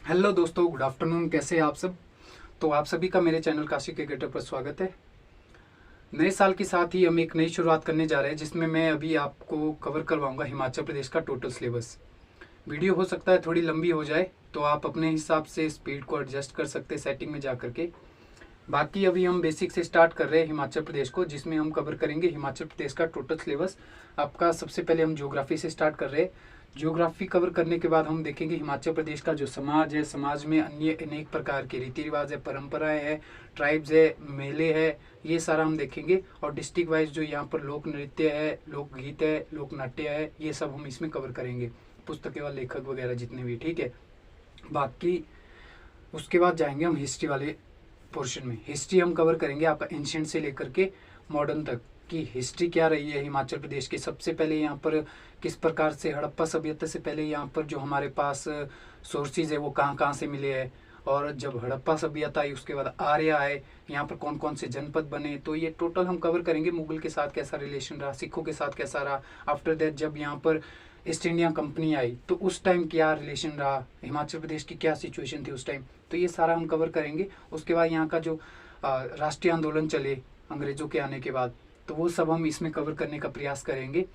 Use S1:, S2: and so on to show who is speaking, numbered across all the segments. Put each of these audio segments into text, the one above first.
S1: Hello दोस्तों, good afternoon. कैसे हैं आप सब? तो आप सभी का मेरे चैनल काशी क्रिकेटर पर स्वागत है। नए साल के साथ ही हम एक नई शुरुआत करने जा रहे हैं, जिसमें मैं अभी आपको कवर करवाऊंगा हिमाचल प्रदेश का टोटल सिलेबस। वीडियो हो सकता है थोड़ी लंबी हो जाए, तो आप अपने हिसाब से स्पीड को एडजस्ट कर सकते हैं सेटिंग में जा करके। बाकी अभी हम बेसिक से स्टार्ट कर रहे हैं हिमाचल प्रदेश को, जिसमें हम कवर करेंगे हिमाचल प्रदेश का टोटल सिलेबस। आपका सबसे पहले हम ज्योग्राफी से स्टार्ट कर रहे हैं। ज्योग्राफी कवर करने के बाद हम देखेंगे हिमाचल प्रदेश का जो समाज है, समाज में अन्य अनेक प्रकार के रीति रिवाज है, परंपराएं हैं, ट्राइब्स है, मेले है, ये सारा हम देखेंगे। और डिस्ट्रिक्ट वाइज जो यहाँ पर लोक नृत्य है, लोकगीत है, लोक नाट्य है, ये सब हम इसमें कवर करेंगे, पुस्तकें वाले लेखक वगैरह जितने भी। ठीक है। बाकी उसके बाद जाएंगे हम हिस्ट्री वाले पोर्शन में। हिस्ट्री हम कवर करेंगे आपका एंशिएंट से लेकर के मॉडर्न तक की हिस्ट्री क्या रही है हिमाचल प्रदेश की। सबसे पहले यहाँ पर किस प्रकार से हड़प्पा सभ्यता से पहले यहाँ पर जो हमारे पास सोर्सेज है वो कहाँ कहाँ से मिले हैं, और जब हड़प्पा सभ्यता आई उसके बाद आर्य आए, यहाँ पर कौन कौन से जनपद बने, तो ये टोटल हम कवर करेंगे। मुगल के साथ कैसा रिलेशन रहा, सिखों के साथ कैसा रहा, आफ्टर दैट जब यहाँ पर ईस्ट इंडिया कंपनी आई तो उस टाइम क्या रिलेशन रहा, हिमाचल प्रदेश की क्या सिचुएशन थी उस टाइम, तो ये सारा हम कवर करेंगे। उसके बाद यहाँ का जो राष्ट्रीय आंदोलन चले अंग्रेजों के आने के बाद, तो वो सब हम इसमें कवर करने का प्रयास करेंगे।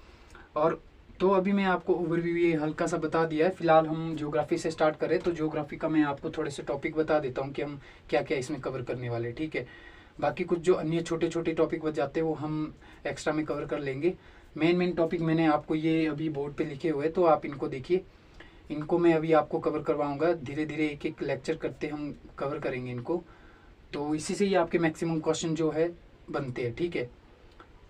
S1: और तो अभी मैं आपको ओवरव्यू ये हल्का सा बता दिया है। फिलहाल हम ज्योग्राफी से स्टार्ट करें, तो ज्योग्राफी का मैं आपको थोड़े से टॉपिक बता देता हूँ कि हम क्या क्या इसमें कवर करने वाले। ठीक है। बाकी कुछ जो अन्य छोटे छोटे टॉपिक बच जाते हैं वो हम एक्स्ट्रा में कवर कर लेंगे। मेन टॉपिक मैंने आपको ये अभी बोर्ड पे लिखे हुए, तो आप इनको देखिए। इनको मैं अभी आपको कवर करवाऊंगा, धीरे धीरे एक एक लेक्चर करते हम कवर करेंगे इनको। तो इसी से ही आपके मैक्सिमम क्वेश्चन जो है बनते हैं। ठीक है।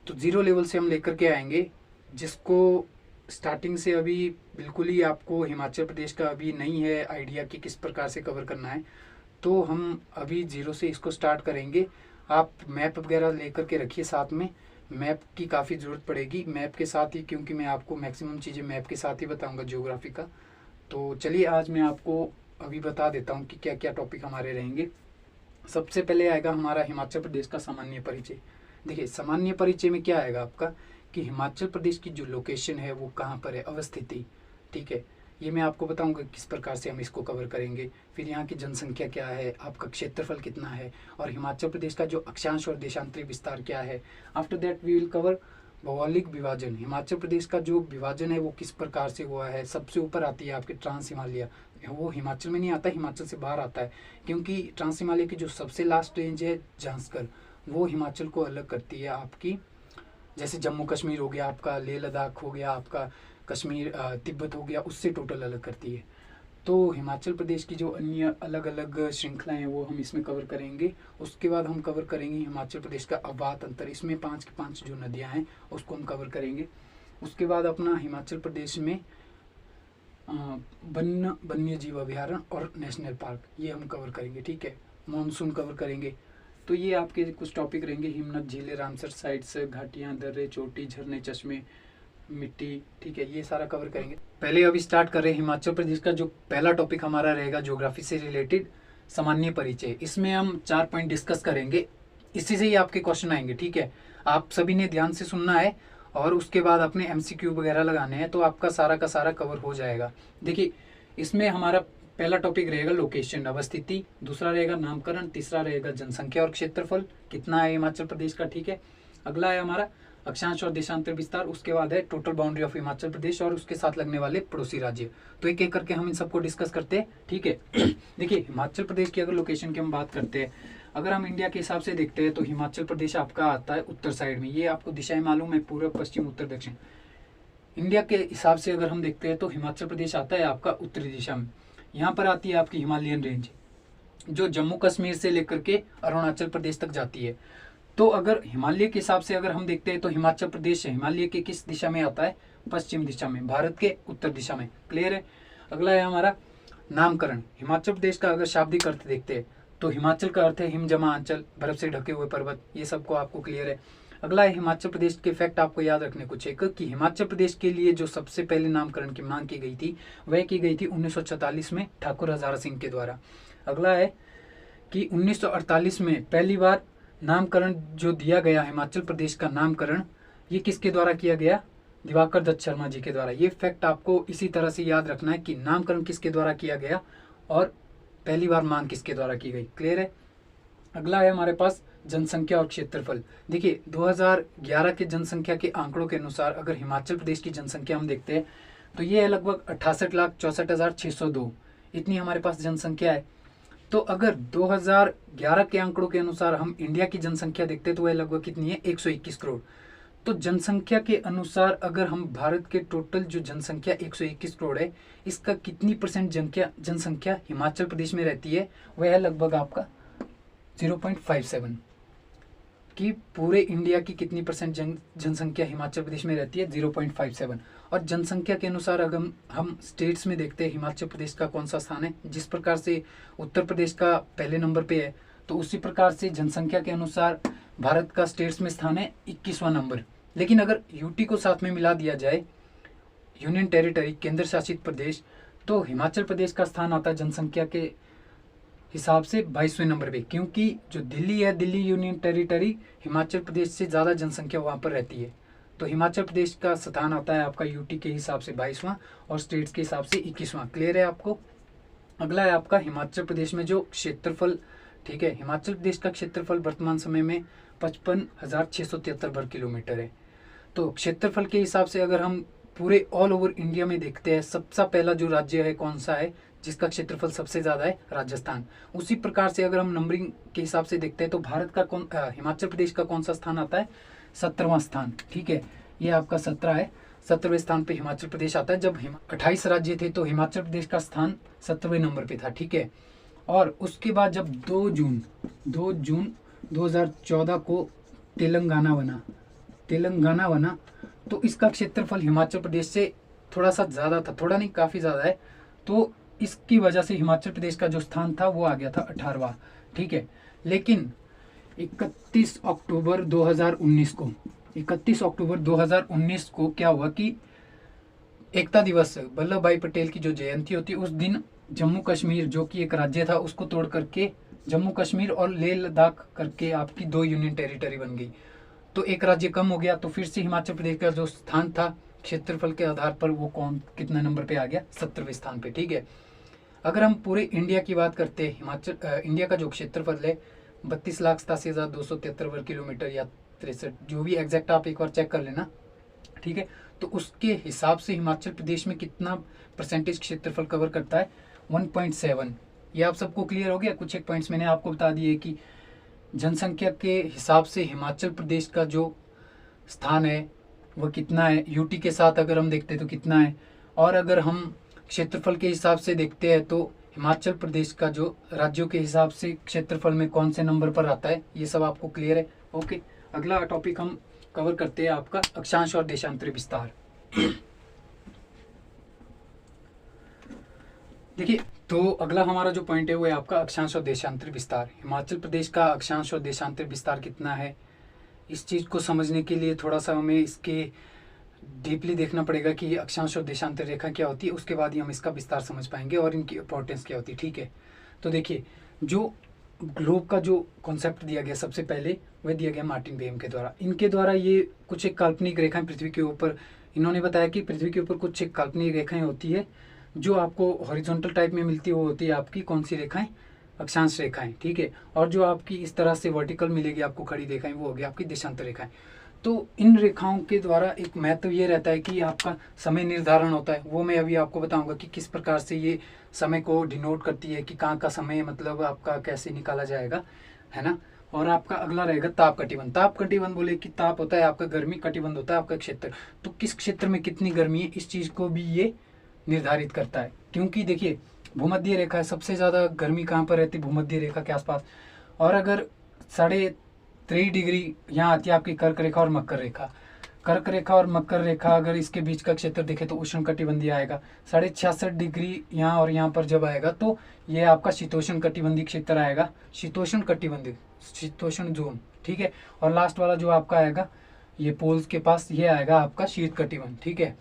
S1: तो जीरो लेवल से हम लेकर के आएंगे, जिसको स्टार्टिंग से अभी बिल्कुल ही आपको हिमाचल प्रदेश का अभी नहीं है आइडिया कि किस प्रकार से कवर करना है, तो हम अभी जीरो से इसको स्टार्ट करेंगे। आप मैप वगैरह लेकर के रखिए साथ में, मैप की काफ़ी ज़रूरत पड़ेगी मैप के साथ ही, क्योंकि मैं आपको मैक्सिमम चीज़ें मैप के साथ ही बताऊंगा ज्योग्राफी का। तो चलिए आज मैं आपको अभी बता देता हूँ कि क्या क्या टॉपिक हमारे रहेंगे। सबसे पहले आएगा हमारा हिमाचल प्रदेश का सामान्य परिचय। देखिए, सामान्य परिचय में क्या आएगा आपका कि हिमाचल प्रदेश की जो लोकेशन है वो कहाँ पर है, अवस्थिति। ठीक है। ये मैं आपको बताऊंगा किस प्रकार से हम इसको कवर करेंगे। फिर यहाँ की जनसंख्या क्या है, आपका क्षेत्रफल कितना है, और हिमाचल प्रदेश का जो अक्षांश और देशांतरी विस्तार क्या है। After that we will cover भौगोलिक विभाजन। हिमाचल प्रदेश का जो विभाजन है वो किस प्रकार से हुआ है। सबसे ऊपर आती है आपकी ट्रांस हिमालय, वो हिमाचल में नहीं आता, हिमाचल से बाहर आता है, क्योंकि ट्रांस हिमालय की जो सबसे लास्ट रेंज है झांसकर, वो हिमाचल को अलग करती है आपकी। जैसे जम्मू कश्मीर हो गया आपका, लेह लद्दाख हो गया आपका, कश्मीर तिब्बत हो गया, उससे टोटल अलग करती है। तो हिमाचल प्रदेश की जो अन्य अलग अलग श्रृंखलाएं हैं वो हम इसमें कवर करेंगे। उसके बाद हम कवर करेंगे हिमाचल प्रदेश का अवात अंतर, इसमें 5 की 5 जो नदियां हैं उसको हम कवर करेंगे। उसके बाद अपना हिमाचल प्रदेश में वन्य जीव अभ्यारण्य और नेशनल पार्क, ये हम कवर करेंगे। ठीक है। मानसून कवर करेंगे। तो ये आपके कुछ टॉपिक रहेंगे। हिमनद झीलें, रामसर साइट्स, घाटियाँ, दर्रे, चोटी, झरने, चश्मे, मिट्टी। ठीक है। ये सारा कवर करेंगे। पहले अभी स्टार्ट कर रहे हैं हिमाचल प्रदेश का जो पहला टॉपिक हमारा रहेगा ज्योग्राफी से रिलेटेड, सामान्य परिचय। इसमें हम 4 पॉइंट डिस्कस करेंगे, इसी से ही आपके क्वेश्चन आएंगे। ठीक है। आप सभी ने ध्यान से सुनना है और उसके बाद अपने MCQ वगैरह लगाने हैं, तो आपका सारा का सारा कवर हो जाएगा। देखिए, इसमें हमारा पहला टॉपिक रहेगा लोकेशन, अवस्थिति। दूसरा रहेगा नामकरण। तीसरा रहेगा जनसंख्या और क्षेत्रफल कितना है हिमाचल प्रदेश का। ठीक है। अगला है हमारा अक्षांश और देशांतर विस्तार। उसके बाद है total boundary of Himachal Pradesh और उसके साथ लगने वाले पड़ोसी राज्य। तो एक एक करके हम इन सबको डिस्कस करते हैं। ठीक है। देखिए, हिमाचल प्रदेश की अगर लोकेशन की हम बात करते हैं, अगर हम इंडिया के हिसाब से देखते हैं तो हिमाचल प्रदेश आपका आता है उत्तर साइड में। ये आपको दिशाएं मालूम है, पूर्व, पश्चिम, उत्तर, दक्षिण। इंडिया के हिसाब से अगर हम देखते हैं तो हिमाचल प्रदेश आता है आपका उत्तरी दिशा में। यहाँ पर आती है आपकी हिमालयन रेंज, जो जम्मू कश्मीर से लेकर के अरुणाचल प्रदेश तक जाती है। तो अगर हिमालय के हिसाब से अगर हम देखते हैं तो हिमाचल प्रदेश हिमालय के किस दिशा में आता है, पश्चिम दिशा में, भारत के उत्तर दिशा में। क्लियर है। अगला है हमारा नामकरण। हिमाचल प्रदेश का अगर शाब्दिक अर्थ देखते हैं तो हिमाचल का अर्थ है हिम जमा अंचल, बर्फ से ढके हुए पर्वत। ये सबको आपको क्लियर है। अगला है हिमाचल प्रदेश के फैक्ट आपको याद रखने कुछ एक, कि हिमाचल प्रदेश के लिए जो सबसे पहले नामकरण की मांग की गई थी वह की गई थी 1946 में ठाकुर हजारा सिंह के द्वारा। अगला है कि 1948 में पहली बार नामकरण जो दिया गया हिमाचल प्रदेश का नामकरण, ये किसके द्वारा किया गया, दिवाकर दत्त शर्मा जी के द्वारा। ये फैक्ट आपको इसी तरह से याद रखना है कि नामकरण किसके द्वारा किया गया और पहली बार मांग किसके द्वारा की गई, क्लियर है। अगला है हमारे पास जनसंख्या और क्षेत्रफल। देखिए 2011 के जनसंख्या के आंकड़ों के अनुसार अगर हिमाचल प्रदेश की जनसंख्या हम देखते हैं तो ये है लगभग 68,64,602, इतनी हमारे पास जनसंख्या है। तो अगर 2011 के आंकड़ों के अनुसार हम इंडिया की जनसंख्या देखते हैं तो वह लगभग कितनी है, 121 करोड़। तो जनसंख्या के अनुसार अगर हम भारत के टोटल जो जनसंख्या 121 करोड़ है, इसका कितनी परसेंट जनसंख्या हिमाचल प्रदेश में रहती है, वह है लगभग आपका 0.57। कि पूरे इंडिया की कितनी परसेंट जनसंख्या हिमाचल प्रदेश में रहती है, 0.57। और जनसंख्या के अनुसार अगर हम स्टेट्स में देखते हैं हिमाचल प्रदेश का कौन सा स्थान है, जिस प्रकार से उत्तर प्रदेश का पहले नंबर पे है, तो उसी प्रकार से जनसंख्या के अनुसार भारत का स्टेट्स में स्थान है 21वां नंबर। लेकिन अगर यूटी को साथ में मिला दिया जाए, यूनियन टेरिटरी, केंद्र शासित प्रदेश, तो हिमाचल प्रदेश का स्थान आता है जनसंख्या के हिसाब से 22वें नंबर पे, क्योंकि जो दिल्ली है, दिल्ली यूनियन टेरिटरी, हिमाचल प्रदेश से ज़्यादा जनसंख्या वहाँ पर रहती है। तो हिमाचल प्रदेश का स्थान आता है आपका यूटी के हिसाब से 22वां और स्टेट्स के हिसाब से 21वां, क्लियर है आपको। अगला है आपका हिमाचल प्रदेश में जो क्षेत्रफल, ठीक है। हिमाचल प्रदेश का क्षेत्रफल वर्तमान समय में 55,673 वर्ग किलोमीटर है। तो क्षेत्रफल के हिसाब से अगर हम पूरे ऑल ओवर इंडिया में देखते हैं, सबसे पहला जो राज्य है कौन सा है जिसका क्षेत्रफल सबसे ज़्यादा है, राजस्थान। उसी प्रकार से अगर हम नंबरिंग के हिसाब से देखते हैं तो भारत का हिमाचल प्रदेश का कौन सा स्थान आता है, 17वां स्थान, ठीक है। ये आपका 17 है, 17वें स्थान पे हिमाचल प्रदेश आता है। जब 28 राज्य थे तो हिमाचल प्रदेश का स्थान 17वें नंबर पे था, ठीक है। और उसके बाद जब 2 जून 2014 को तेलंगाना बना तो इसका क्षेत्रफल हिमाचल प्रदेश से थोड़ा सा ज़्यादा था, थोड़ा नहीं काफ़ी ज़्यादा है। तो इसकी वजह से हिमाचल प्रदेश का जो स्थान था वो आ गया था 18वां, ठीक है। लेकिन 31 अक्टूबर 2019 को क्या हुआ कि एकता दिवस, वल्लभ भाई पटेल की जो जयंती होती है, उस दिन जम्मू कश्मीर जो कि एक राज्य था उसको तोड़ करके जम्मू कश्मीर और लेह लद्दाख करके आपकी 2 यूनियन टेरिटरी बन गई। तो एक राज्य कम हो गया, तो फिर से हिमाचल प्रदेश का जो स्थान था क्षेत्रफल के आधार पर वो कितना नंबर पे आ गया, 17वें स्थान पे, ठीक है। अगर हम पूरे इंडिया की बात करते हैं, इंडिया का जो क्षेत्रफल है 32,87,273 वर्ग किलोमीटर या 63, जो भी एग्जैक्ट आप एक बार चेक कर लेना, ठीक है। तो उसके हिसाब से हिमाचल प्रदेश में कितना परसेंटेज क्षेत्रफल कवर करता है, 1.7। ये आप सबको क्लियर हो गया। कुछ एक पॉइंट्स मैंने आपको बता दिए कि जनसंख्या के हिसाब से हिमाचल प्रदेश का जो स्थान है वह कितना है, यूटी के साथ अगर हम देखते हैं तो कितना है, और अगर हम क्षेत्रफल के हिसाब से देखते हैं तो हिमाचल प्रदेश का जो राज्यों के हिसाब से क्षेत्रफल में कौन से नंबर पर आता है, ये सब आपको क्लियर है। ओके, अगला टॉपिक हम कवर करते हैं आपका अक्षांश और देशांतरी विस्तार। देखिए, तो अगला हमारा जो पॉइंट है वो है आपका अक्षांश और देशांतरी विस्तार। हिमाचल प्रदेश का अक्षांश और देशांतरी विस्तार कितना है, इस चीज़ को समझने के लिए थोड़ा सा हमें इसके डीपली देखना पड़ेगा कि ये अक्षांश और देशांतर रेखा क्या होती है, उसके बाद ही हम इसका विस्तार समझ पाएंगे और इनकी इंपॉर्टेंस क्या होती है, ठीक है। तो देखिए, जो ग्लोब का जो कॉन्सेप्ट दिया गया सबसे पहले वह दिया गया मार्टिन बेम के द्वारा। इनके द्वारा ये कुछ एक काल्पनिक रेखाएं पृथ्वी के ऊपर, इन्होंने बताया कि पृथ्वी के ऊपर कुछ एक काल्पनिक रेखाएं होती है जो आपको हॉरिजॉन्टल टाइप में मिलती है, वो होती है आपकी कौन सी रेखाएं, अक्षांश रेखाएं, ठीक है। और जो आपकी इस तरह से वर्टिकल मिलेगी आपको खड़ी रेखाएं, वो होगी आपकी देशांतर रेखाएं। तो इन रेखाओं के द्वारा एक महत्व ये रहता है कि आपका समय निर्धारण होता है, वो मैं अभी आपको बताऊंगा कि किस प्रकार से ये समय को डिनोट करती है कि कहाँ का समय मतलब आपका कैसे निकाला जाएगा, है ना। और आपका अगला रहेगा ताप कटिबंध। ताप कटिबंध बोले कि ताप होता है आपका गर्मी, कटिबंध होता है आपका क्षेत्र, तो किस क्षेत्र में कितनी गर्मी है इस चीज़ को भी ये निर्धारित करता है। क्योंकि देखिए, भूमध्य रेखा है, सबसे ज़्यादा गर्मी कहाँ पर रहती है, भूमध्य रेखा के आसपास। और अगर 3.5 डिग्री यहाँ आती है आपकी कर्क रेखा और मकर रेखा, कर्क रेखा और मकर रेखा अगर इसके बीच का क्षेत्र देखे तो उष्ण कटिबंधीय आएगा। 66.5 डिग्री यहाँ और यहाँ पर जब आएगा तो ये आपका शीतोष्ण कटिबंधीय क्षेत्र आएगा, शीतोष्ण कटिबंधीय, शीतोष्ण जोन, ठीक है। और लास्ट वाला जो आपका आएगा ये पोल्स के पास, ये आएगा आपका शीत कटिबंध, ठीक है।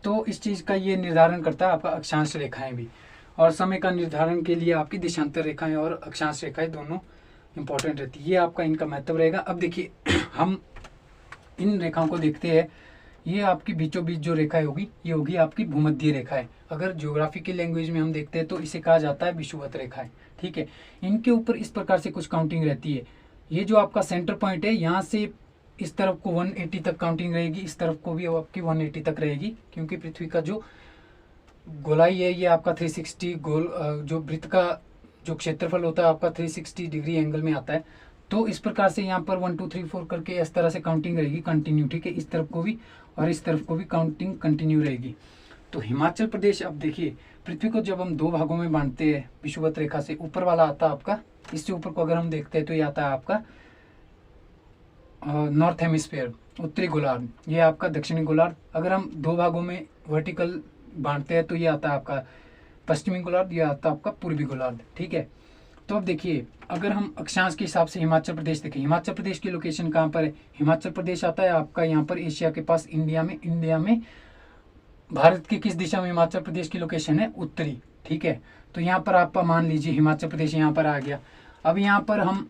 S1: तो इस चीज़ का ये निर्धारण करता है आपका अक्षांश रेखाएं भी, और समय का निर्धारण के लिए आपकी देशांतर रेखाएं और अक्षांश रेखाएं दोनों इंपॉर्टेंट रहती है। ये आपका इनका महत्व रहेगा। अब देखिए, हम इन रेखाओं को देखते हैं, ये आपकी बीचों बीच जो रेखा होगी ये होगी आपकी भूमध्य रेखा है। अगर ज्योग्राफी की लैंग्वेज में हम देखते हैं तो इसे कहा जाता है विषुवत रेखाएं, ठीक है। इनके ऊपर इस प्रकार से कुछ काउंटिंग रहती है। ये जो आपका सेंटर पॉइंट है, यहाँ से इस तरफ को 180 तक काउंटिंग रहेगी, इस तरफ को भी आपकी 180 तक रहेगी, क्योंकि पृथ्वी का जो गोलाई है ये आपका 360 गोल जो वृत्त का जो क्षेत्रफल होता है आपका 360 डिग्री एंगल में आता है। तो इस प्रकार से यहाँ पर 1 2 3 4 करके इस तरह से काउंटिंग रहेगी कंटिन्यू, ठीक है। इस तरफ को भी और इस तरफ को भी काउंटिंग कंटिन्यू रहेगी। तो हिमाचल प्रदेश, अब देखिए पृथ्वी को जब हम दो भागों में बांटते हैं विषुवत रेखा से, ऊपर वाला आता है आपका, इससे ऊपर को अगर हम देखते हैं तो ये आता है आपका नॉर्थ हेमिस्फीयर, उत्तरी गोलार्ध, ये आपका दक्षिणी गोलार्ध। अगर हम दो भागों में वर्टिकल बांटते हैं तो ये आता है आपका पश्चिमी गोलार्ध, ये आता है आपका पूर्वी गोलार्ध, ठीक है। तो अब देखिए अगर हम अक्षांश के हिसाब से हिमाचल प्रदेश देखें, हिमाचल प्रदेश की लोकेशन कहाँ पर है? हिमाचल प्रदेश आता है आपका यहाँ पर एशिया के पास, इंडिया में भारत की किस दिशा में हिमाचल प्रदेश की लोकेशन है? उत्तरी, ठीक है। तो यहाँ पर आप मान लीजिए हिमाचल प्रदेश यहाँ पर आ गया। अब यहाँ पर हम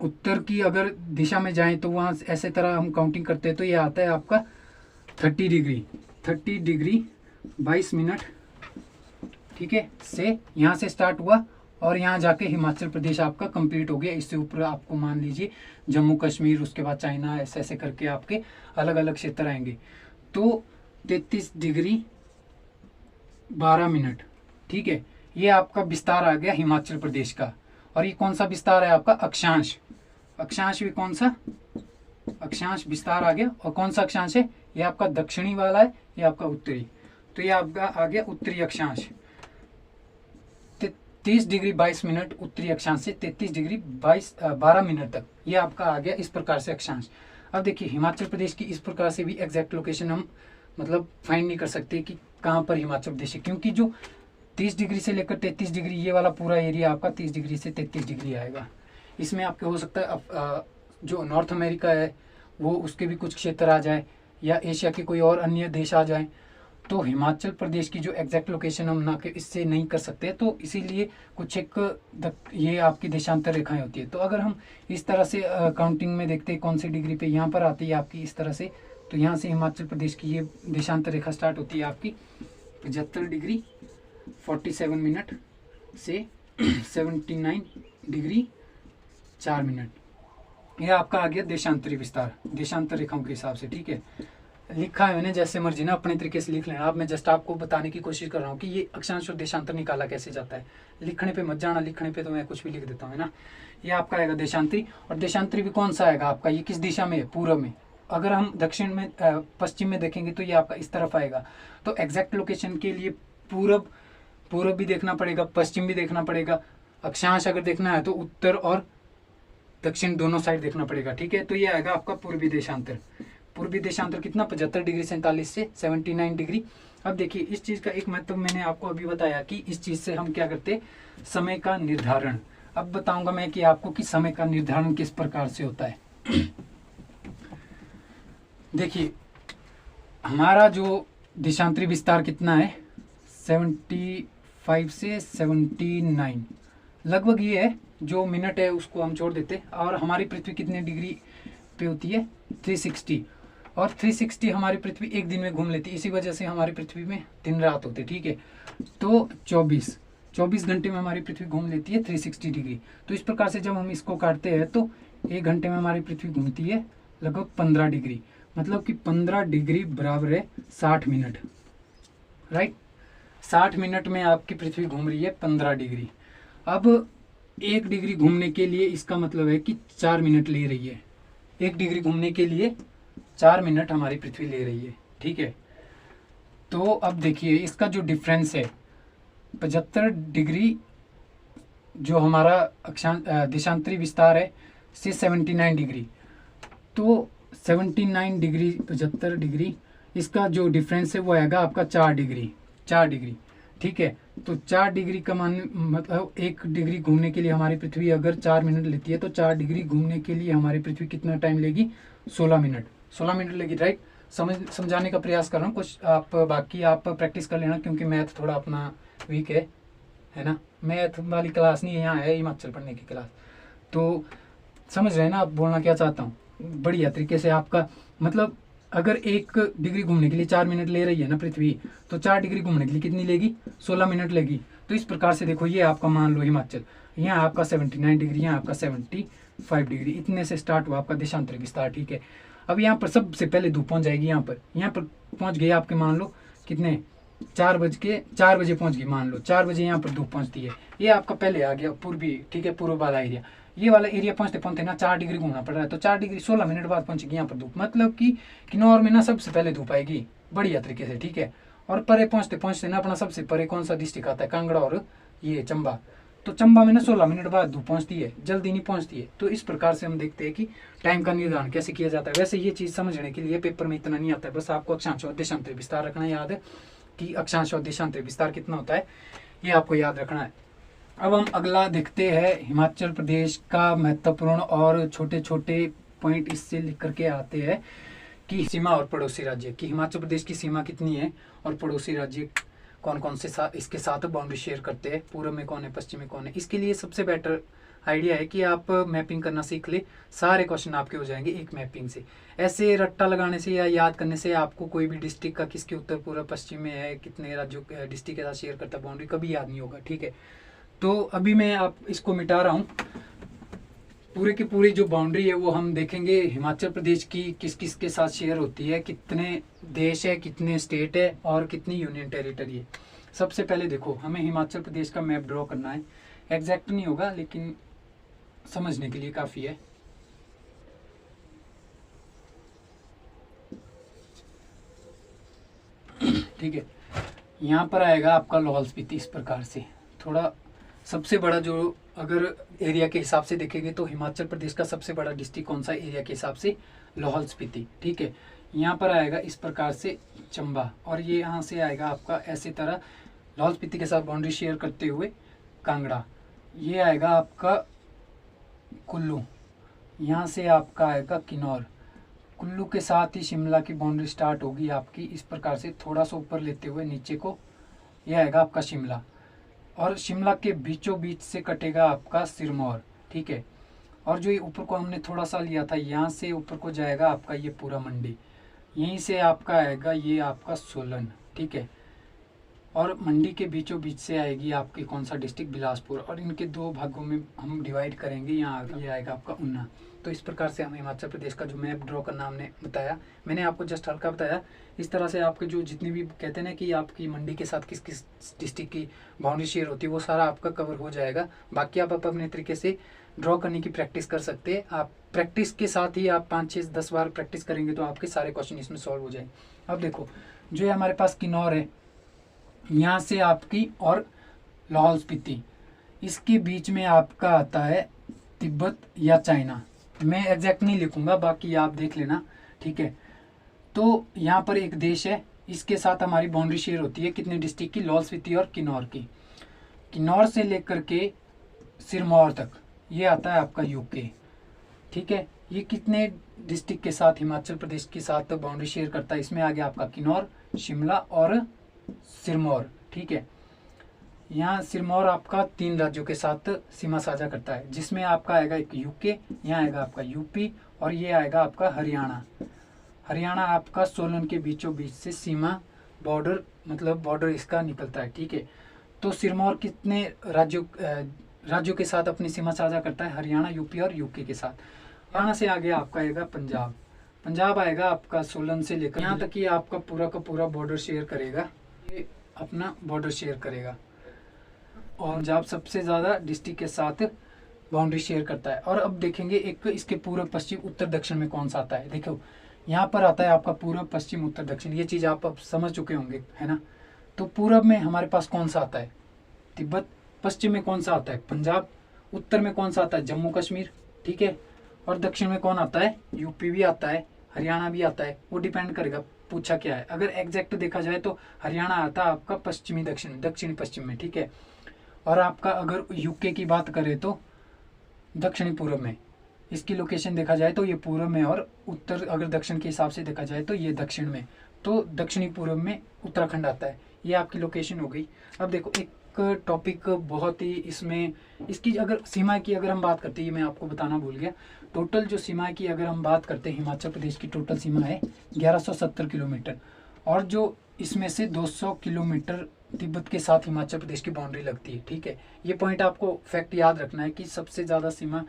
S1: उत्तर की अगर दिशा में जाएं तो वहाँ ऐसे तरह हम काउंटिंग करते हैं तो ये आता है आपका 30 डिग्री 22 मिनट, ठीक है, से यहाँ से स्टार्ट हुआ और यहाँ जाके हिमाचल प्रदेश आपका कंप्लीट हो गया। इससे ऊपर आपको मान लीजिए जम्मू कश्मीर, उसके बाद चाइना, ऐसे ऐसे करके आपके अलग अलग क्षेत्र आएंगे। तो 33 डिग्री 12 मिनट, ठीक है, ये आपका विस्तार आ गया हिमाचल प्रदेश का। और ये कौन सा विस्तार है आपका? अक्षांश। अक्षांश भी कौन सा? अक्षांश विस्तार आ गया। और कौन सा अक्षांश है? ये आपका दक्षिणी वाला है, ये आपका उत्तरी। तो ये आपका आ गया उत्तरी अक्षांश, 30 डिग्री 22 मिनट उत्तरी अक्षांश से 33 डिग्री 12 मिनट तक, ये आपका आ गया इस प्रकार से अक्षांश। अब देखिए हिमाचल प्रदेश की इस प्रकार से भी एग्जैक्ट लोकेशन हम मतलब फाइंड नहीं कर सकते कि कहाँ पर हिमाचल प्रदेश है, क्योंकि जो 30 डिग्री से लेकर 33 डिग्री ये वाला पूरा एरिया आपका 30 डिग्री से 33 डिग्री आएगा। इसमें आपके हो सकता है जो नॉर्थ अमेरिका है वो उसके भी कुछ क्षेत्र आ जाए, या एशिया के कोई और अन्य देश आ जाए। तो हिमाचल प्रदेश की जो एग्जैक्ट लोकेशन हम ना के इससे नहीं कर सकते, तो इसीलिए कुछ एक ये आपकी देशांतर रेखाएं होती है। तो अगर हम इस तरह से काउंटिंग में देखते हैं कौन सी डिग्री पे यहाँ पर आती है आपकी इस तरह से, तो यहाँ से हिमाचल प्रदेश की ये देशांतर रेखा स्टार्ट होती है आपकी 75 डिग्री 47 मिनट से 79 डिग्री 4 मिनट। यह आपका आ गया देशांतरी विस्तार, देशांतर रेखाओं के हिसाब से, ठीक है। लिखा है मैंने जैसे मर्जी ना अपने तरीके से लिख लेना। अब मैं जस्ट आपको बताने की कोशिश कर रहा हूँ कि ये अक्षांश और देशांतर निकाला कैसे जाता है। लिखने पे मत जाना, लिखने पे तो मैं कुछ भी लिख देता हूँ, है ना। ये आपका आएगा देशांतरी, और देशांतरी भी कौन सा आएगा आपका? ये किस दिशा में है? पूर्व में। अगर हम दक्षिण में पश्चिम में देखेंगे तो ये आपका इस तरफ आएगा। तो एग्जैक्ट लोकेशन के लिए पूर्व भी देखना पड़ेगा, पश्चिम भी देखना पड़ेगा। अक्षांश अगर देखना है तो उत्तर और दक्षिण दोनों साइड देखना पड़ेगा, ठीक है। तो ये आएगा आपका पूर्वी देशांतर। पूर्वी देशांतर कितना? 75 डिग्री 47 से 79 डिग्री। अब देखिए इस चीज़ का एक महत्व मैंने आपको अभी बताया कि इस चीज़ से हम क्या करते, समय का निर्धारण। अब बताऊंगा मैं कि आपको कि समय का निर्धारण किस प्रकार से होता है। देखिए हमारा जो देशांतरी विस्तार कितना है, 75 से 79 लगभग ये है। जो मिनट है उसको हम छोड़ देते। और हमारी पृथ्वी कितने डिग्री पे होती है? 360। और 360 हमारी पृथ्वी एक दिन में घूम लेती है, इसी वजह से हमारी पृथ्वी में दिन रात होते, ठीक है। तो 24 घंटे में हमारी पृथ्वी घूम लेती है 360 डिग्री। तो इस प्रकार से जब हम इसको काटते हैं तो 1 घंटे में हमारी पृथ्वी घूमती है लगभग 15 डिग्री, मतलब कि 15 डिग्री बराबर है 60 मिनट, राइट। 60 मिनट में आपकी पृथ्वी घूम रही है 15 डिग्री। अब 1 डिग्री घूमने के लिए इसका मतलब है कि 4 मिनट ले रही है। 1 डिग्री घूमने के लिए 4 मिनट हमारी पृथ्वी ले रही है, ठीक है। तो अब देखिए इसका जो डिफरेंस है 75 डिग्री जो हमारा देशांतरी विस्तार है से 79 डिग्री, तो 79 डिग्री 75 डिग्री इसका जो डिफरेंस है वो आएगा आपका 4 डिग्री, ठीक है। तो 4 डिग्री का मान मतलब 1 डिग्री घूमने के लिए हमारी पृथ्वी अगर 4 मिनट लेती है तो 4 डिग्री घूमने के लिए हमारी पृथ्वी कितना टाइम लेगी? 16 मिनट लेगी, राइट। समझाने का प्रयास कर रहा हूँ कुछ, आप बाकी आप प्रैक्टिस कर लेना, क्योंकि मैथ थोड़ा अपना वीक है ना। मैथ वाली क्लास नहीं है, यहाँ है हिमाचल पढ़ने की क्लास। तो समझ रहे हैं ना आप बोलना क्या चाहता हूँ? बढ़िया तरीके से आपका मतलब अगर 1 डिग्री घूमने के लिए 4 मिनट ले रही है ना पृथ्वी, तो 4 डिग्री घूमने के लिए कितनी लेगी? 16 मिनट लेगी। तो इस प्रकार से देखो, ये आपका मान लो हिमाचल, यहाँ आपका 79 डिग्री, यहाँ आपका 75 डिग्री, इतने से स्टार्ट हुआ आपका देशांतरी विस्तार। ठीक है, अब यहाँ पर सबसे पहले धूप पहुँच जाएगी। यहाँ पर पहुँच गई आपके, मान लो कितने, 4 बजे पहुँच गई। मान लो 4 बजे यहाँ पर धूप पहुँचती है। ये आपका पहले आ गया पूर्वी, ठीक है, पूर्व वाला एरिया। ये वाला एरिया पहुँचते पहुँचते ना 4 डिग्री घूमना पड़ रहा है, तो 4 डिग्री 16 मिनट बाद पहुँचेगी यहाँ पर धूप। मतलब कि किन्नौर में ना सबसे पहले धूप आएगी बढ़िया तरीके से। ठीक है, और परे पहुँचते पहुँचते ना अपना सबसे परे कौन सा डिस्ट्रिक्ट आता है? कांगड़ा और ये चंबा। तो चंबा में ना 16 मिनट बाद धूप पहुँचती है, जल्दी नहीं पहुँचती है। तो इस प्रकार से हम देखते हैं कि टाइम का निर्धारण कैसे किया जाता है। वैसे ये चीज़ समझने के लिए पेपर में इतना नहीं आता है, बस आपको अक्षांश और देशांतर विस्तार रखना याद है कि अक्षांश और देशांतर विस्तार कितना होता है, ये आपको याद रखना है। अब हम अगला देखते हैं हिमाचल प्रदेश का महत्वपूर्ण और छोटे छोटे पॉइंट इससे लिख करके आते हैं कि सीमा और पड़ोसी राज्य की। हिमाचल प्रदेश की सीमा कितनी है और पड़ोसी राज्य कौन कौन से इसके साथ बाउंड्री शेयर करते हैं, पूर्व में कौन है, पश्चिम में कौन है। इसके लिए सबसे बेटर आइडिया है कि आप मैपिंग करना सीख ले, सारे क्वेश्चन आपके हो जाएंगे एक मैपिंग से। ऐसे रट्टा लगाने से या याद करने से आपको कोई भी डिस्ट्रिक्ट का किसके उत्तर पूर्व पश्चिम में है, कितने राज्यों डिस्ट्रिक्ट के साथ शेयर करता है बाउंड्री, कभी याद नहीं होगा। ठीक है, तो अभी मैं आप इसको मिटा रहा हूँ। पूरे की पूरी जो बाउंड्री है वो हम देखेंगे हिमाचल प्रदेश की किस किस के साथ शेयर होती है, कितने देश है, कितने स्टेट है और कितनी यूनियन टेरिटरी है। सबसे पहले देखो, हमें हिमाचल प्रदेश का मैप ड्रॉ करना है। एग्जैक्ट नहीं होगा लेकिन समझने के लिए काफ़ी है। ठीक है, यहाँ पर आएगा आपका लाहौल स्पीति। इस प्रकार से थोड़ा सबसे बड़ा जो अगर एरिया के हिसाब से देखेंगे तो हिमाचल प्रदेश का सबसे बड़ा डिस्ट्रिक्ट कौन सा एरिया के हिसाब से? लाहौल स्पीति। ठीक है, यहाँ पर आएगा इस प्रकार से चंबा, और ये यहाँ से आएगा आपका ऐसे तरह लाहौल स्पीति के साथ बाउंड्री शेयर करते हुए कांगड़ा। ये आएगा आपका कुल्लू, यहाँ से आपका आएगा किन्नौर। कुल्लू के साथ ही शिमला की बाउंड्री स्टार्ट होगी आपकी। इस प्रकार से थोड़ा सा ऊपर लेते हुए नीचे को ये आएगा आपका शिमला, और शिमला के बीचों बीच से कटेगा आपका सिरमौर। ठीक है, और जो ये ऊपर को हमने थोड़ा सा लिया था, यहाँ से ऊपर को जाएगा आपका ये पूरा मंडी। यहीं से आपका आएगा ये आपका सोलन। ठीक है, और मंडी के बीचों बीच से आएगी आपकी कौन सा डिस्ट्रिक्ट? बिलासपुर। और इनके 2 भागों में हम डिवाइड करेंगे। यहाँ ये आएगा आपका ऊना। तो इस प्रकार से हम हिमाचल प्रदेश का जो मैप ड्रॉ करना हमने बताया, मैंने आपको जस्ट हल्का बताया। इस तरह से आपके जो जितनी भी कहते हैं ना कि आपकी मंडी के साथ किस किस डिस्ट्रिक्ट की बाउंड्री शेयर होती है, वो सारा आपका कवर हो जाएगा। बाकी आप अपने तरीके से ड्रॉ करने की प्रैक्टिस कर सकते हैं। आप प्रैक्टिस के साथ ही आप 5, 6, 10 बार प्रैक्टिस करेंगे तो आपके सारे क्वेश्चन इसमें सॉल्व हो जाएंगे। अब देखो, जो है हमारे पास किन्नौर है, यहाँ से आपकी, और लाहौल स्पीति, इसके बीच में आपका आता है तिब्बत या चाइना। मैं एग्जैक्ट नहीं लिखूंगा, बाकी आप देख लेना। ठीक है, तो यहाँ पर एक देश है, इसके साथ हमारी बाउंड्री शेयर होती है कितने डिस्ट्रिक्ट की? लाहौल स्पीति और किन्नौर की। किन्नौर से लेकर के सिरमौर तक ये आता है आपका यूके। ठीक है, ये कितने डिस्ट्रिक्ट के साथ हिमाचल प्रदेश के साथ बाउंड्री शेयर करता है? इसमें आ गया आपका किन्नौर, शिमला और सिरमौर। ठीक है, यहाँ सिरमौर आपका 3 राज्यों के साथ सीमा साझा करता है, जिसमें आपका आएगा एक यूके, यहाँ आएगा आपका यूपी, और ये आएगा आपका हरियाणा। हरियाणा आपका सोलन के बीचों बीच से सीमा बॉर्डर, मतलब बॉर्डर इसका निकलता है। ठीक है, तो सिरमौर कितने राज्यों के साथ अपनी सीमा साझा करता है? हरियाणा, यूपी और यूके के साथ। हरियाणा से आगे आपका आएगा पंजाब। पंजाब आएगा आपका सोलन से लेकर यहाँ तक ही आपका पूरा का पूरा बॉर्डर शेयर करेगा, ये अपना बॉर्डर शेयर करेगा। और पंजाब सबसे ज़्यादा डिस्ट्रिक्ट के साथ बाउंड्री शेयर करता है। और अब देखेंगे एक इसके पूर्व, पश्चिम, उत्तर, दक्षिण में कौन सा आता है। देखो, यहाँ पर आता है आपका पूर्व, पश्चिम, उत्तर, दक्षिण। ये चीज़ आप अब समझ चुके होंगे, है ना। तो पूर्व में हमारे पास कौन सा आता है? तिब्बत। पश्चिम में कौन सा आता है? पंजाब। उत्तर में कौन सा आता है? जम्मू कश्मीर। ठीक है, और दक्षिण में कौन आता है? यूपी भी आता है, हरियाणा भी आता है। वो डिपेंड करेगा पूछा क्या है। अगर एग्जैक्ट देखा जाए तो हरियाणा आता है आपका पश्चिमी दक्षिण, दक्षिणी पश्चिम में। ठीक है, और आपका अगर यूके की बात करें तो दक्षिणी पूर्व में। इसकी लोकेशन देखा जाए तो ये पूर्व में, और उत्तर अगर दक्षिण के हिसाब से देखा जाए तो ये दक्षिण में। तो दक्षिणी पूर्व में उत्तराखंड आता है। ये आपकी लोकेशन हो गई। अब देखो, एक टॉपिक बहुत ही इसमें, इसकी अगर सीमा की अगर हम बात करते हैं, मैं आपको बताना भूल गया, टोटल जो सीमा की अगर हम बात करते हैं, हिमाचल प्रदेश की टोटल सीमा है 1170 किलोमीटर, और जो इसमें से 200 किलोमीटर तिब्बत के साथ हिमाचल प्रदेश की बाउंड्री लगती है। ठीक है, ये पॉइंट आपको फैक्ट याद रखना है कि सबसे ज़्यादा सीमा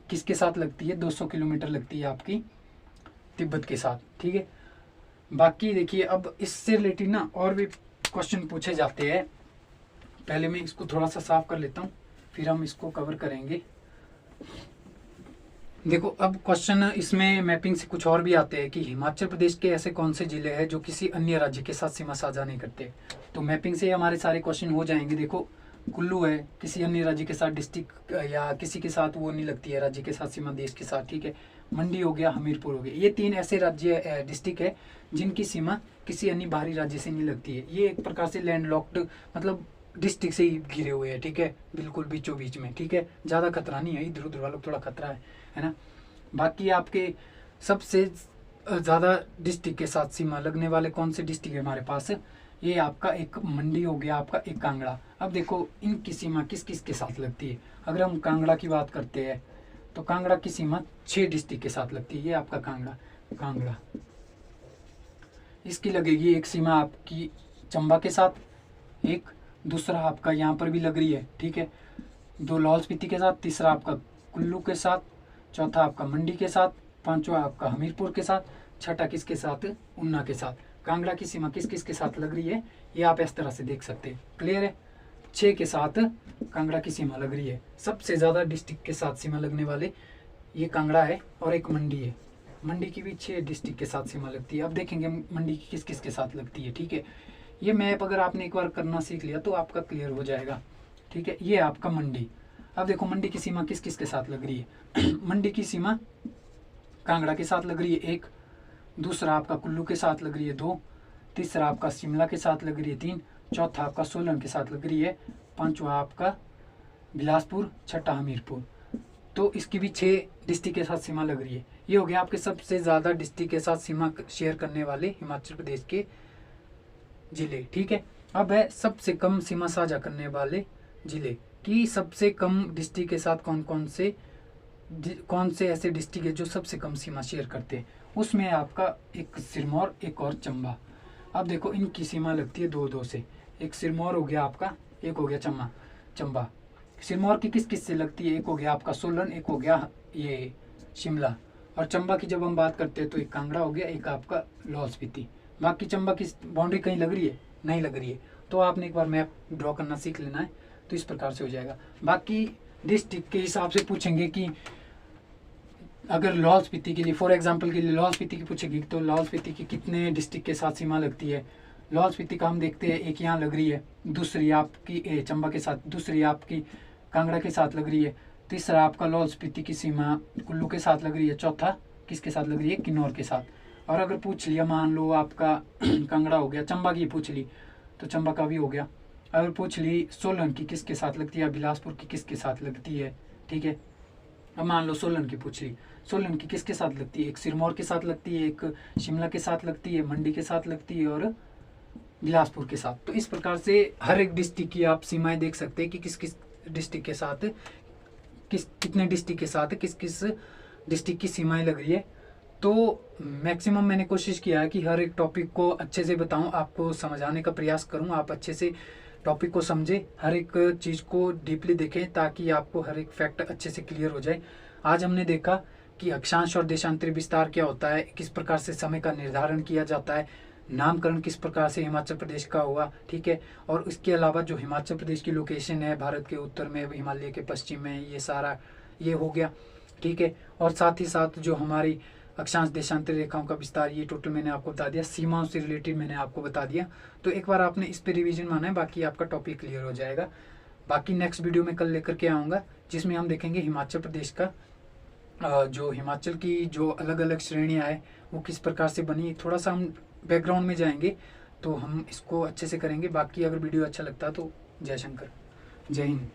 S1: किसके साथ लगती है, 200 किलोमीटर लगती है आपकी तिब्बत के साथ। ठीक है, बाकी देखिए अब इससे रिलेटेड ना और भी क्वेश्चन पूछे जाते हैं। पहले मैं इसको थोड़ा सा साफ कर लेता हूँ, फिर हम इसको कवर करेंगे। देखो अब क्वेश्चन इसमें मैपिंग से कुछ और भी आते हैं कि हिमाचल प्रदेश के ऐसे कौन से जिले हैं जो किसी अन्य राज्य के साथ सीमा साझा नहीं करते। तो मैपिंग से हमारे सारे क्वेश्चन हो जाएंगे। देखो कुल्लू है, किसी अन्य राज्य के साथ डिस्ट्रिक्ट या किसी के साथ वो नहीं लगती है राज्य के साथ सीमा देश के साथ। ठीक है, मंडी हो गया, हमीरपुर हो गया, ये 3 ऐसे राज्य डिस्ट्रिक्ट है जिनकी सीमा किसी अन्य बाहरी राज्य से नहीं लगती है। ये एक प्रकार से लैंडलॉक्ड मतलब डिस्ट्रिक्ट से ही घिरे हुए हैं। ठीक है, बिल्कुल बीचों बीच में। ठीक है, ज़्यादा खतरा नहीं है, इधर उधर वालों को थोड़ा खतरा है ना। बाकी आपके सबसे ज़्यादा डिस्ट्रिक्ट के साथ सीमा लगने वाले कौन से डिस्ट्रिक्ट है हमारे पास, ये आपका एक मंडी हो गया, आपका एक कांगड़ा। अब देखो इनकी सीमा किस किस के साथ लगती है। अगर हम कांगड़ा की बात करते हैं तो कांगड़ा की सीमा 6 डिस्ट्रिक्ट के साथ लगती है। ये आपका कांगड़ा इसकी लगेगी एक सीमा आपकी चंबा के साथ, एक दूसरा आपका यहाँ पर भी लग रही है। ठीक है, 2 लाहौल स्पीति के साथ, तीसरा आपका कुल्लू के साथ, चौथा आपका मंडी के साथ, 5वां आपका हमीरपुर के साथ, छठा किसके साथ, ऊना के साथ। कांगड़ा की सीमा किस किस के साथ लग रही है ये आप इस तरह से देख सकते हैं। क्लियर है, 6 के साथ कांगड़ा की सीमा लग रही है। सबसे ज़्यादा डिस्ट्रिक्ट के साथ सीमा लगने वाले ये कांगड़ा है और एक मंडी है। मंडी की भी 6 डिस्ट्रिक्ट के साथ सीमा लगती है। अब देखेंगे मंडी की किस किस के साथ लगती है। ठीक है, ये मैप अगर आपने एक बार करना सीख लिया तो आपका क्लियर हो जाएगा। ठीक है, ये आपका मंडी। अब देखो मंडी की सीमा किस किस के साथ लग रही है। मंडी की सीमा कांगड़ा के साथ लग रही है 1, दूसरा आपका कुल्लू के साथ लग रही है 2, तीसरा आपका शिमला के साथ लग रही है 3, चौथा आपका सोलन के साथ लग रही है, 5वां आपका बिलासपुर, छठा हमीरपुर। तो इसकी भी 6 डिस्ट्रिक्ट के साथ सीमा लग रही है। ये हो गया आपके सबसे ज़्यादा डिस्ट्रिक्ट के साथ सीमा शेयर करने वाले हिमाचल प्रदेश के जिले। ठीक है, अब है सबसे कम सीमा साझा करने वाले जिले कि सबसे कम डिस्ट्रिक्ट के साथ कौन से ऐसे डिस्ट्रिक्ट है जो सबसे कम सीमा शेयर करते हैं। उसमें आपका एक सिरमौर, एक और चंबा। अब देखो इनकी सीमा लगती है 2-2 से। एक सिरमौर हो गया आपका, एक हो गया चंबा। सिरमौर की किस किस से लगती है, एक हो गया आपका सोलन, एक हो गया ये शिमला। और चंबा की जब हम बात करते हैं तो एक कांगड़ा हो गया, एक आपका लाहौल स्पीति। बाकी चंबा की बाउंड्री कहीं लग रही है, नहीं लग रही है। तो आपने एक बार मैप ड्रॉ करना सीख लेना है, तो इस प्रकार से हो जाएगा। बाकी डिस्ट्रिक्ट के हिसाब से पूछेंगे कि अगर लाहौल स्पीति के लिए, फॉर एग्जांपल के लिए लाहौल स्पीति की पूछेगी तो लाहौल स्पीति की कितने डिस्ट्रिक्ट के साथ सीमा लगती है। लाहौल स्पीति का हम देखते हैं एक यहाँ लग रही है, दूसरी आपकी चंबा के साथ, दूसरी आपकी कांगड़ा के साथ लग रही है, तीसरा आपका लाहौल स्पीति की सीमा कुल्लू के साथ लग रही है, चौथा किसके साथ लग रही है, किन्नौर के साथ। और अगर पूछ लिया मान लो आपका कांगड़ा हो गया, चंबा की पूछ ली तो चंबा का भी हो गया। अगर पूछ ली सोलन की किसके साथ लगती है, बिलासपुर की किसके साथ लगती है। ठीक है, अब मान लो सोलन की पूछ ली, सोलन की किसके साथ लगती है, एक सिरमौर के साथ लगती है, एक शिमला के साथ लगती है, मंडी के साथ लगती है और बिलासपुर के साथ। तो इस प्रकार से हर एक डिस्ट्रिक्ट की आप सीमाएं देख सकते हैं कि किस किस डिस्ट्रिक्ट के साथ कितने डिस्ट्रिक्ट के साथ किस किस डिस्ट्रिक्ट की सीमाएं लग रही है। तो मैक्सिमम मैंने कोशिश किया है कि हर एक टॉपिक को अच्छे से बताऊं, आपको समझाने का प्रयास करूं, आप अच्छे से टॉपिक को समझें, हर एक चीज़ को डीपली देखें ताकि आपको हर एक फैक्ट अच्छे से क्लियर हो जाए। आज हमने देखा कि अक्षांश और देशांतरी विस्तार क्या होता है, किस प्रकार से समय का निर्धारण किया जाता है, नामकरण किस प्रकार से हिमाचल प्रदेश का हुआ। ठीक है, और इसके अलावा जो हिमाचल प्रदेश की लोकेशन है भारत के उत्तर में, हिमालय के पश्चिम में, ये सारा ये हो गया। ठीक है, और साथ ही साथ जो हमारी अक्षांश देशांतर रेखाओं का विस्तार, ये टोटल मैंने आपको बता दिया, सीमाओं से रिलेटेड मैंने आपको बता दिया। तो एक बार आपने इस पे रिवीजन माना है, बाकी आपका टॉपिक क्लियर हो जाएगा। बाकी नेक्स्ट वीडियो में कल लेकर के आऊँगा जिसमें हम देखेंगे हिमाचल प्रदेश का जो हिमाचल की जो अलग अलग श्रेणियाँ है वो किस प्रकार से बनी, थोड़ा सा हम बैकग्राउंड में जाएंगे तो हम इसको अच्छे से करेंगे। बाकी अगर वीडियो अच्छा लगता है तो जय शंकर, जय हिंद।